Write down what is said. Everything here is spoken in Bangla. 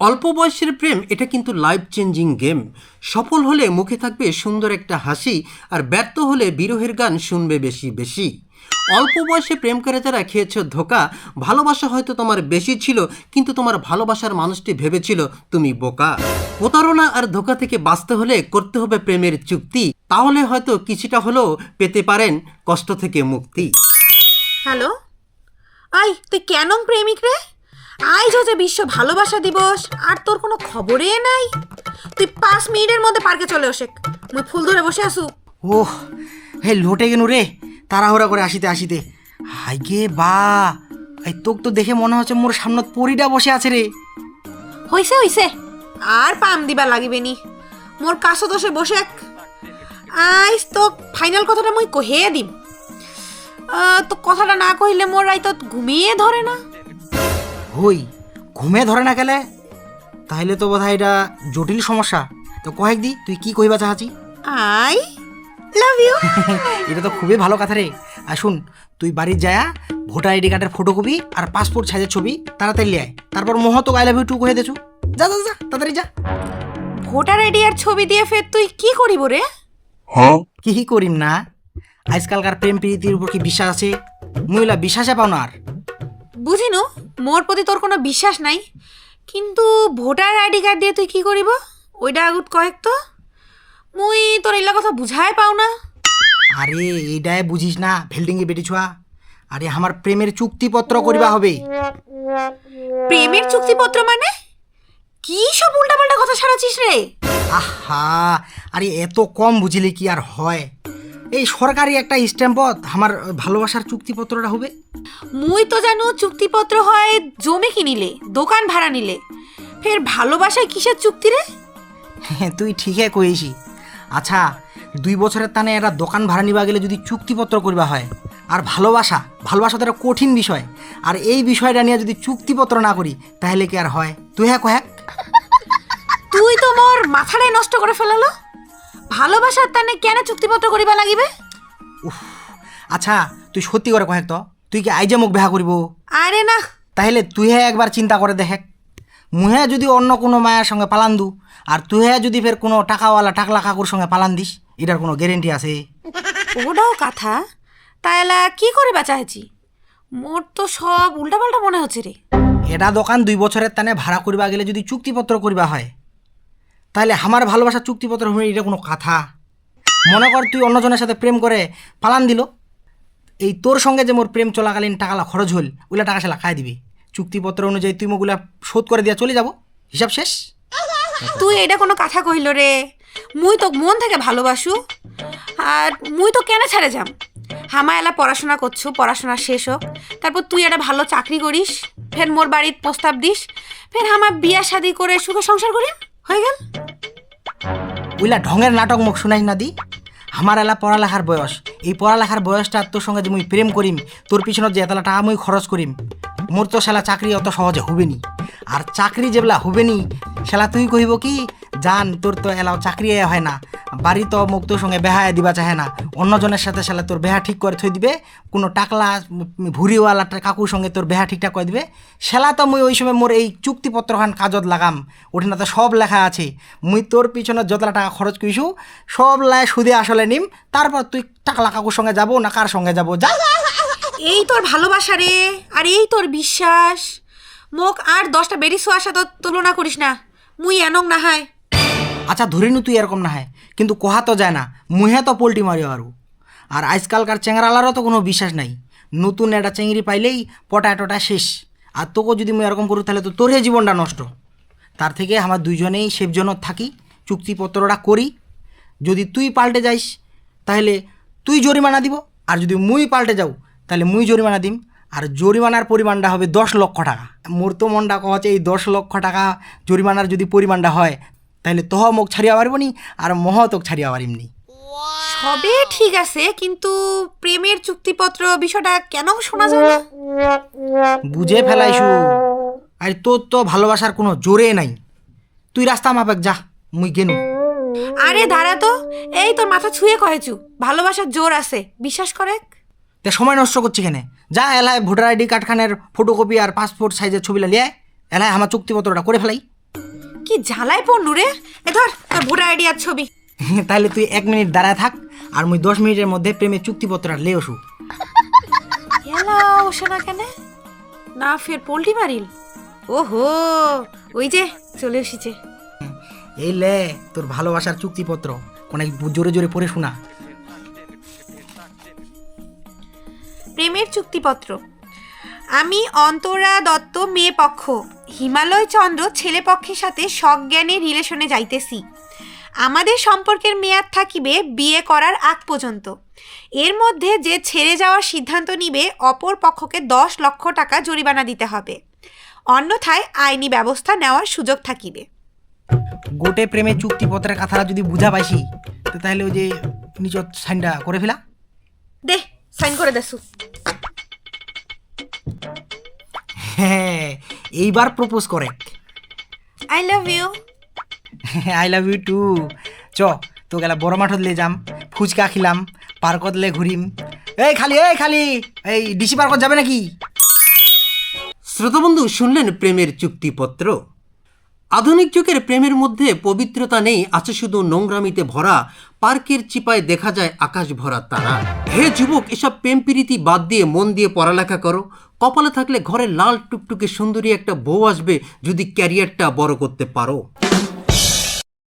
অল্প বয়সের প্রেম এটা কিন্তু লাইফ চেঞ্জিং গেম। সফল হলে মুখে থাকবে সুন্দর একটা হাসি, আর ব্যর্থ হলে বিরহের গান শুনবে বেশি বেশি। অল্প বয়সে প্রেম করে যারা খেয়েছ ধোকা, ভালোবাসা হয়তো তোমার বেশি ছিল, কিন্তু তোমার ভালোবাসার মানুষটি ভেবেছিল তুমি বোকা। প্রতারণা আর ধোকা থেকে বাঁচতে হলে করতে হবে প্রেমের চুক্তি, তাহলে হয়তো কিছুটা হলেও পেতে পারেন কষ্ট থেকে মুক্তি। হ্যালো, আই তুই কেন প্রেমিক রে? আজ হচ্ছে বিশ্ব ভালোবাসা দিবস, আর তোর কোনো খবরে নাই। তুই 5 মিনিটের মধ্যে পার্কে চলে আসেক, মুই ফুল ধরে বসে আসু। ওহ হে লোটে গেনু রে, তাড়াহুড়া করে আসিতে আসিতে। হাই গে বা, এই তোক তো দেখে মনে হচ্ছে মোর সামনত পরিটা বসে আছে রে। হইছে হইছে, আর পাম দিবা লাগিবে নি। মোর কাছে তো সে বসেক। আইস তো ফাইনাল কথাটা মুই কহে দিম। তো কথাটা না কইলে মোর রাই তো ঘুমিয়ে ধরে না। হই ঘুমে ধরে না গেলে তাহলে তো বোধহয় এটা জটিল সমস্যা। তো কয়েক দি তুই কি কইবা চাহাছি? I love you. এটা তো খুবই ভালো কথা রে। আর শুন, তুই বাড়ির যায়া ভোটার আইডি কার্ডের ফটোকপি আর পাসপোর্ট সাইজের ছবি তাড়াতাড়ি লিয়ে আয়, তারপর মহতো আই লাভ ইউ টু কহে দেছু। যা যা যা তাড়াতাড়ি যা। ভোটার আইডি আর ছবি দিয়ে ফের তুই কি করিব রে? কি করিম না, আজকালকার প্রেম প্রীতির উপর কি বিশ্বাস আছে? মহিলা বিশ্বাসে পাও না আর। বুঝিনু, মোর প্রতি তোর কোনো বিশ্বাস নাই, কিন্তু ভোটার আইডি কার্ড দিয়ে তুই কি করিব ওইটা আগুত কয়েক তো। মুই তোর এগুলা কথা বুঝাই পাও না। আরে এইটাই বুঝিস না ভেল্ডিংয়ে বেটি ছুয়া। আরে আমার প্রেমের চুক্তিপত্র করিবা হবে। প্রেমের চুক্তিপত্র মানে কি সব উল্টাপাল্টা কথা ছাড়াছিস রে? আহা, আরে এত কম বুঝিলে কি আর হয়? এই সরকারি একটা স্ট্যাম্পত আমার ভালোবাসার চুক্তিপত্রটা হবে। মুই তো জানো চুক্তিপত্র হয় জমি কিনিলে, দোকান ভাড়া নিলে, ফের ভালোবাসায় কিসের চুক্তি রে? তুই ঠিকই কইছি। আচ্ছা, 2 বছরের টানে একটা দোকান ভাড়া নিবা গেলে যদি চুক্তিপত্র করবা হয়, আর ভালোবাসা তো একটা কঠিন বিষয়, আর এই বিষয়টা নিয়ে যদি চুক্তিপত্র না করি তাহলে কি আর হয়? তুই হ্যাঁ কয়েক। তুই তো মোর মাথাটাই নষ্ট করে ফেলালো। ভালোবাসার টানে কেন চুক্তিপত্র করিবা লাগিবে? আচ্ছা তুই সত্যি করে কয়েক তো, তুই কি আইজে মুখ বেহা করিব? আরে না। তাহলে তুই হ্যাঁ একবার চিন্তা করে দেখ, মুহে যদি অন্য কোনো মায়ের সঙ্গে পালান দু, আর তুই হ্যাঁ যদি ফের কোনো টাকাওয়ালা টাকলা কাকুর সঙ্গে পালান দিস, এটার কোনো গ্যারেন্টি আছে? ওটাও কথা। তাইলা কি করিবা চাইছি? মোর তো সব উল্টাপাল্টা মনে হচ্ছে রে। এটা দোকান 2 বছরের টানে ভাড়া করিবা গেলে যদি চুক্তিপত্র করিবা হয়, তাহলে আমার ভালোবাসার চুক্তিপত্র হবে এটা কোনো কথা? মনে কর তুই অন্যজনের সাথে প্রেম করে পালান দিল, এই তোর সঙ্গে যে মোর প্রেম চলাকালীন টাকালা খরচ হল, ওইলা টাকা সেলা খাই দিবি। চুক্তিপত্র অনুযায়ী তুই মোগুলা শোধ করে দিয়া চলে যাব, হিসাব শেষ। তুই এটা কোনো কথা কইল রে? মুই তো মন থেকে ভালোবাসু, আর মুই তো কেন ছাড়ে যাম? হামা এলা পড়াশোনা করছু, পড়াশোনা শেষ হোক, তারপর তুই একটা ভালো চাকরি করিস, ফের মোর বাড়ির প্রস্তাব দিস, ফের হামা বিয়া শাদি করে সুখে সংসার করি, হয়ে গেল। ওইলা ঢঙের নাটক মুখ শুনাই না দি। আমার এলা পড়ালেখার বয়স, এই পড়ালেখার বয়সটা তোর সঙ্গে যে মুই প্রেম করিম, তোর পিছনত যে এতলা টাকা মুই খরচ করিম, মোর তো সেলা চাকরি অত সহজে হবে নি। আর চাকরি যেবেলা হবে নি, সেলা তুই কহিব কি জান তোর তো এলাও চাকরি হয় না, বাড়ি তো মুখ তোর সঙ্গে বেহায় দিবা চাহে না, অন্যজনের সাথে সেলা তোর বেহা ঠিক করে থই দিবে, কোনো টাকলা ভুড়িওয়ালা কাকুর সঙ্গে তোর বেহা ঠিকঠাক করে দিবে। সেলা তো মুই ওই সময় মোর এই চুক্তিপত্রখান কাজত লাগাম, ওখানে তো সব লেখা আছে, মুই তোর পিছনে যতটা টাকা খরচ করিসু সব লাই সুদে আসলে নিম, তারপর তুই টাকলা কাকুর সঙ্গে যাবো না কার সঙ্গে যাবো যা। এই তোর ভালোবাসা রে, আর এই তোর বিশ্বাস। মোক আর 10টা বেরি শোয়ার সাথে তুলনা করিস না, মুই এনং না হয়। আচ্ছা ধরিনু তুই এরকম না হয়, কিন্তু কোহা তো যায় না, মুহে তো পোল্টি মারি আরু। আর আজকালকার চেংরালারও তো কোনো বিশ্বাস নাই, নতুন একটা চেংড়ি পাইলেই পটাটোটা শেষ। আর তোকে যদি মুই এরকম করি তাহলে তো তোর জীবনটা নষ্ট। তার থেকে আমার দুইজনেই সেফজনত থাকি, চুক্তিপত্রটা করি। যদি তুই পাল্টে যাইস তাহলে তুই জরিমানা দিব, আর যদি মুই পাল্টে যাও তাহলে মুই জরিমানা দিম, আর জরিমানার পরিমাণটা হবে 10 লক্ষ টাকা। মোর তো মনটা কছে এই 10 লক্ষ টাকা জরিমানার যদি পরিমাণটা হয়, তাহলে তহ মুখ ছাড়িয়া পারব নি, আর মহ তোক ছাড়িয়া পারিমনি। সবে ঠিক আছে, কিন্তু প্রেমের চুক্তিপত্র বিষয়টা কেন শোনা যায় না? বুঝে ফেলাইছু, আর তোর তো ভালোবাসার কোনো জোরে নাই। তুই রাস্তা মাপেক যা, মুই গেনু। আরে দাঁড়া তো, এই তোর মাথা ছুঁয়ে কহেছু ভালোবাসার জোর আছে, বিশ্বাস করে। তে সময় নষ্ট করছি কেনে? যা এলায় ভোটার আইডি কার্ড খানের ফটোকপি আর পাসপোর্ট সাইজের ছবিটা লিয়ে এলায় আমার চুক্তিপত্রটা করে ফেলাই। কি জ্বালায় পড়নু রে। এ ধর তোর ভোটার আইডি আর ছবি। তাহলে তুই 1 মিনিট দাঁড়ায় থাক, আর মুই 10 মিনিটের মধ্যে প্রেমের চুক্তিপত্রটা লে আসু। এলা ওসে না কেন? না ফের পোল্ট্রি মারিল? ওহো, ওই যে চলে এসেছে। এই লে তোর ভালোবাসার চুক্তিপত্র, অনেক জোরে জোরে পড়ে শোনা। প্রেমের চুক্তিপত্র। আমি অন্তরা দত্ত মেয়ে পক্ষ হিমালয় চন্দ্র ছেলে পক্ষের সাথে সজ্ঞানে রিলেশনে যাইতেছি। আমাদের সম্পর্কের মেয়াদ থাকিবে বিয়ে করার আগ পর্যন্ত। এর মধ্যে যে ছেড়ে যাওয়ার সিদ্ধান্ত নিবে অপর পক্ষকে 10 লক্ষ টাকা জরিমানা দিতে হবে, অন্যথায় আইনি ব্যবস্থা নেওয়ার সুযোগ থাকিবে। গোটে প্রেমের চুক্তিপত্রের কথাটা যদি বুঝা পাইছি, তো তাহলে ওই যে নিচত সাইনটা করে ফেলা। দে সাইন করে দেসু। হ্যাঁ, এইবার প্রপোজ করে। I love you. I love you too. চ তো গেলা বড় মাঠত লে যাম, ফুচকা খিলাম, পার্কত লে ঘুরিম। এই খালি এই ডিসি পার্কত যাবে নাকি? শ্রোতাবন্ধু, শুনলেন প্রেমের চুক্তিপত্র। আধুনিক যুগের প্রেমের মধ্যে পবিত্রতা নেই, আছে শুধু নোংরামিতে ভরা। পার্কের চিপায় দেখা যায় আকাশ ভরা তারা। হে যুবক, এসব প্রেম প্রীতি বাদ দিয়ে মন দিয়ে পড়ালেখা করো। কপালে থাকলে ঘরে লাল টুকটুকে সুন্দরী একটা বউ আসবে, যদি ক্যারিয়ারটা বড় করতে পারো।